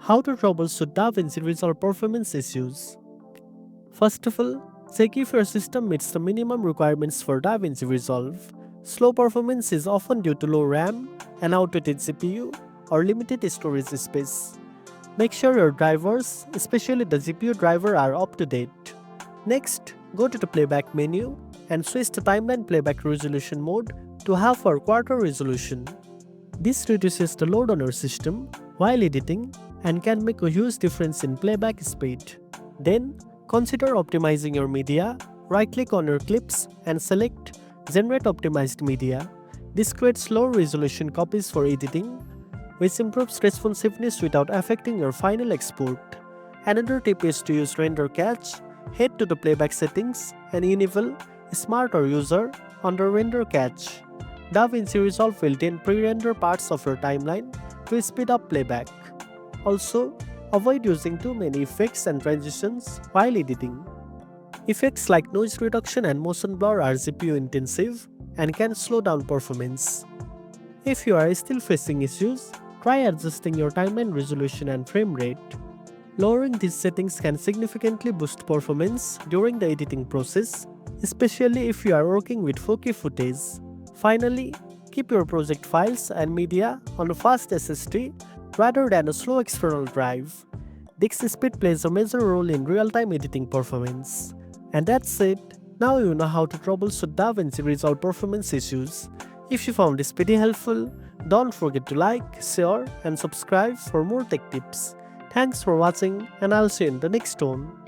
How to troubleshoot DaVinci Resolve performance issues. First of all, check if your system meets the minimum requirements for DaVinci Resolve. Slow performance is often due to low RAM, an outdated CPU, or limited storage space. Make sure your drivers, especially the GPU driver, are up to date. Next, go to the Playback menu and switch to Timeline Playback Resolution mode to half or quarter resolution. This reduces the load on your system while editing and can make a huge difference in playback speed. Then, consider optimizing your media. Right-click on your clips and select Generate Optimized Media. This creates low-resolution copies for editing, which improves responsiveness without affecting your final export. Another tip is to use Render Cache. Head to the playback settings and enable Smart or User under Render Cache. DaVinci Resolve will then pre-render parts of your timeline to speed up playback. Also, avoid using too many effects and transitions while editing. Effects like noise reduction and motion blur are GPU intensive and can slow down performance. If you are still facing issues, try adjusting your timeline resolution and frame rate. Lowering these settings can significantly boost performance during the editing process, especially if you are working with 4K footage. Finally, keep your project files and media on a fast SSD rather than a slow external drive. Disk speed plays a major role in real-time editing performance. And that's it. Now you know how to troubleshoot DaVinci Resolve performance issues. If you found this video helpful, don't forget to like, share, and subscribe for more tech tips. Thanks for watching, and I'll see you in the next one.